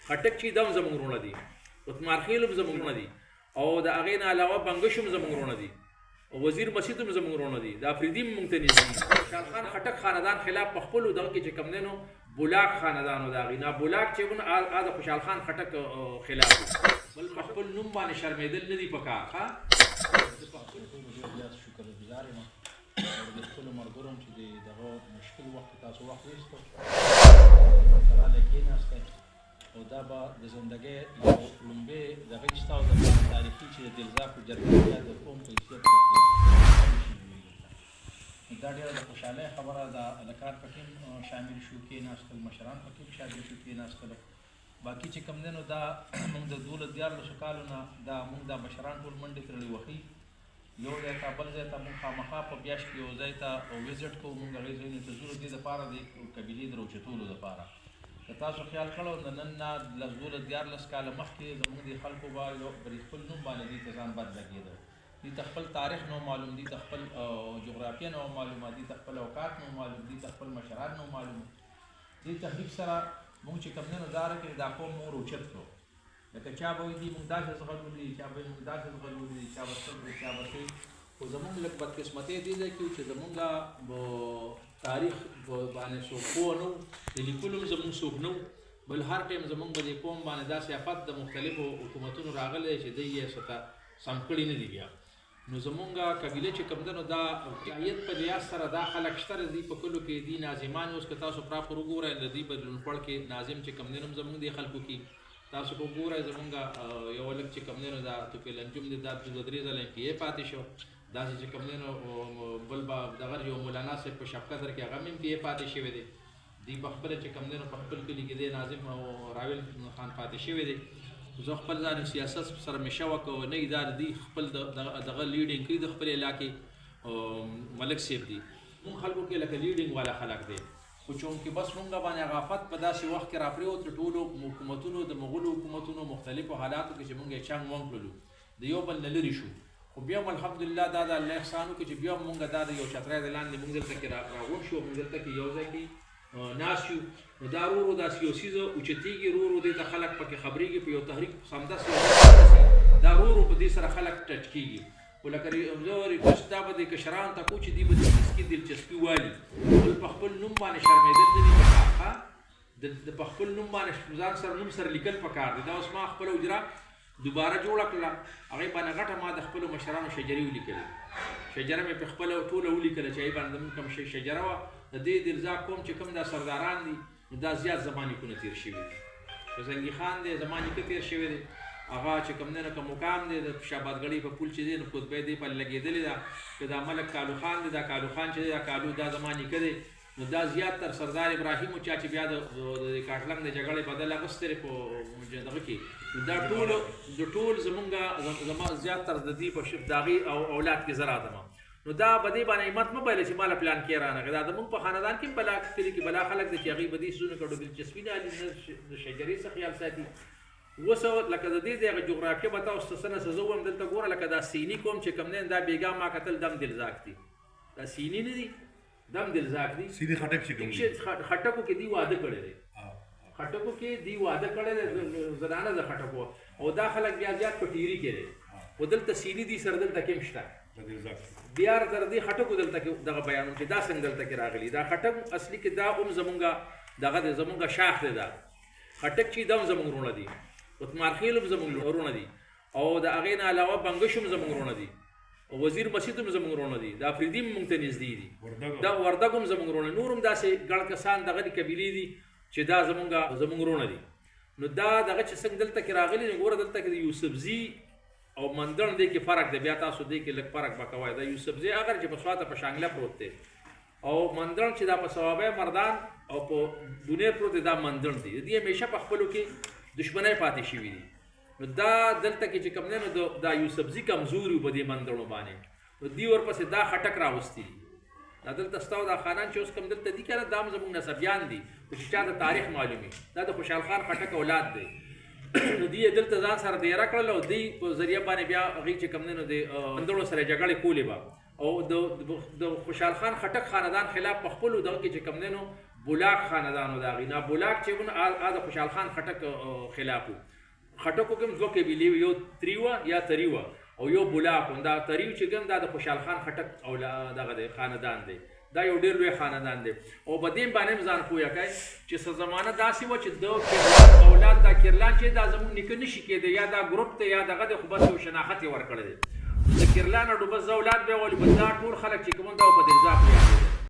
خټک چې دم زمونږ وروڼه دي، عثمان خیل هم زمونږ وروڼه دي، او د هغې نه علاوه بنګش هم زمونږ وروڼه دي، وزیر مسجد هم زمونږ وروڼه دي، د افریدي هم مونږ ته نږدې دي. خوشحال خان خټک خاندان خلاف په خپلو دغه کې چې کوم دی نو بولاک خاندان و د هغې نه بولاک چې وو نو د خوشحال خان خټک خلاف و، بل په خپل نوم باندې شرمېدل نه دي په کار. زه په خپل ټولو ډېر زیات شکرګزار یم او د خپلو ملګرو هم چې د دغه مشکل وخت کې تاسو وخت ویستو سره کېناستی او دا به د زندګۍ یو لومبۍ دغه چې تاسو دپاره تاریخي چې د دلزاکو جرګې بیا د قوم په حیثیت دا ډېره د خوشحالۍ خبره ده. هلکان پکې هم شامل شو کېناستل، مشران پکې هم شامل شو کېناستل. باقي چې کوم دی نو دا موږ د 12-14 کالو نه دا موږ دا مشران ټول منډې کړلې وښي یو ځای ته بل ځای ته موږ خامخا په میاشت کې یو ځای ته وزټ کوو. موږ هغې ځایونو ته ځو د دې دپاره د قبیلې د راوچتولو دپاره. که تاسو خیال کړی د نن نه 12-14 کاله مخکې زموږ د خلکو به خپل نوم باندې دې ته ځان بد لګېده، دې ته خپل تاریخ نه معلوم، دې ته خپل جغرافیه نه معلومه، دې ته خپل اوقات نه معلوم، دې ته خپل مشران نه معلوم. دې تحریک سره موږ چې کوم دی نو دا راکړې دا قوم موږ راوچت کړو. لکه چا به وایي دي موږ داسې زغلولي، چا به وایي موږ داسې زغلولي، چا به څه کړو، چا به څه. خو زموږ لږ بدقسمتۍ دې ځای کې چې زموږ تاریخ باندې څوک پوه نه و، د لیکلو هم زموږ څوک نه و، بل هر ټایم زموږ به دې قوم باندې داسې افت د مختلفو حکومتونو راغلی دی چې دوی یې څه سم کړي نه دي بیا. نو زمونږ قبیله چې کوم ده نو دا عاید په لحاظ سره دا خلک شته د دوی په کلو کې دي ناظمان. اوس که تاسو پراپر وګورئ د دوی په لوڼخوړ کې ناظم چې کوم دی نو زمونږ دې خلکو کې تاسو که وګورئ زمونږ یو هلک چې کوم دی نو دا توفیل انجم دی دا 2-3 ځله MPA پاتې شو. داسې چې کوم دی نو بل به دغه یو مولانا صاحب په شب قدر کې هغه هم MPA پاتې شوی دی. دوی په خپله چې کوم دی نو په خپل کلي کې دی ناظم او راویل خان پاتې شوی دی. زه خپل ځان سیاست سره مې شوق او نه دا دی خپل دغه لیډینګ کوي د خپل علاقې ملک صاحب دی. مونږ خلکو کې لکه لیډینګ والا خلک دی، خو چونکې بس مونږ باندې هغه افت په داسې وخت کې راپرېوت د ټولو حکومتونو د مغولو حکومتونو مختلفو حالاتو کې چې مونږ یې چنګ ونګ کړلو د یو بل نه لرې شو. خو بیا هم الحمدلله دا د الله احسان وکړي چې بیا هم مونږ دا د یو چترۍ د لاندې مونږ دلته کې راغونډ شو، مونږ دلته کې یو ځای کې ناست یو. نو دا ورو ورو داسې یو څیز اوچتېږي، ورو ورو دې ته خلک پکې خبرېږي په یو تحریک سمدستي دا ورو ورو په دې سره خلک ټچ کېږي. خو لکه زه ریکوست دا به د کشرانو ته کوو چې دوی به دې څیز کې دلچسپي والي، بل په خپل نوم باندې شرمېدل نه دي پکار. په خپل نوم باندې ځان سره نوم سره لیکل پکار دي. دا اوس ما خپله حجره دوباره جوړه کړله، هغې باندې غټه ما د خپلو مشرانو شجرې ولیکلې. شجره مې په خپله ټوله ولیکله چې هغې باندې زموږ کوم شجره وه. د دې دلزا قوم چې کوم دا سرداران دي نو دا زیات زما نیکونه تېر شوي دي. زنګي خان دی زما نیکه تېر شوی دی، هغه چې کوم دی نو که مقام دی د شابادګړۍ په پول چې دی نو خطبه یې دې په لګېدلې ده. که دا ملک کالو خان دی، دا کالو خان چې دی دا کالو دا زما نیکه دی. نو دا زیات تر سردار ابراهیم و چا چې بیا د کاټلنګ د جګړې بدل اخیستی دی په دغه کې. نو دا ټول زمونږ زما زیات تر د دې په د هغې اولاد کې زه راځم. نو دا به دې باندې همت مه بایله چې ماله پلان کې رانغی. دا زمونږ په خاندان کې هم بلا کلي کې بلا خلک دی چې هغوی به دې څیزونو کړو دلچسپي نه لري، د شجرې څه خیال ساتي. اوس لکه د دې ځای هغه جغرافیه به تاسو ته څه نه څه زه ووایم دلته ګوره لکه دا سیني قوم چې کوم دی دا بېګا ما کتل دم دلزاک دي. دا سیني نه دي، دم دلزاک دي. سیني خټک چې کوم خټکو کې دوی واده کړی دی، خټکو کې دوی واده کړی دی زنانه د خټکو، او دا خلک بیا زیات په ټیري کې دی. خو دلته سیني دي سره دلته کې هم شته. بیا تر دې خټکو دلته کې دغه بیانوم چې دا څنګه دلته کې راغلي. دا خټک اصلي کې دا هم زمونږ دغه دی، زمونږ شاخ دی. دا خټک چې دا هم زمونږ وروڼه دي، عثمان خیل هم زمونږ وروڼه دي، او د هغې نه علاوه بنګش هم زمونږ وروڼه دي، وزیر مسجد هم زمونږ وروڼه دي، د افریدي هم مونږ ته نږدې دي، دا وردګ هم زمونږ وروڼه. نور هم داسې ګڼ کسان دغه دي قبیلې دي چې دا زمونږ وروڼه دي. نو دا دغه چې څنګه دلته کې راغلي نو ګوره دلته کې د یوسفزي او مندړ دې کې فرق دی. بیا تاسو دې کې لږ فرق به کوئ. دا یوسفزي اگر چې په سواته په شانګله پروت دی، او مندړ چې دا په صوابه مردان او په دنیا پروت دی دا مندړ دی. دې همیشه په خپلو کې دشمنۍ پاتې شوي دي. نو دا دلته کې چې کوم دی نو دا یوسفزي کمزوري په دې مندړو باندې، نو دوی ورپسې دا خټک راوستي دي. دا دلته ستاسو دا خانان چې اوس کوم دلته دي که نه دا هم زموږ نسبیان دي، خو چې چا د تاریخ معلومي دا د خوشحال خان خټک اولاد دی. نو دوی یې دلته ځان سره دیره کړل او دوی په ذریعه باندې بیا هغوی چې کوم دی نو د مندړو سره جګړې کولې به، او د خوشحال خان خټک خاندان خلاف په خپلو دغه کې چې کوم دی نو بولاک خاندانو د هغې نه بولاک چې وو د خوشحال خان خټک خلاف وو. خټکو کې هم دوه قبیلې وې، یو تري وه یا تري وه او یو بولاک و. دا تري چې کوم دا د خوشحال خان خټک او دغه دی خاندان دی، دا یو ډېر لوی خاندان دی. او په دې باندې هم ځان پوه کړئ چې څه زمانه داسې وه چې د کرلان اولاد دا کرلان چې دا زموږ نیکه نشي کېدی، یا دا ګروپ دی یا دغه دی، خو بس یو شناخت یې ورکړی دی. د کرلان او بس اولاد به ولې بس دا ټول خلک چې کوم دا په دې ځا پرې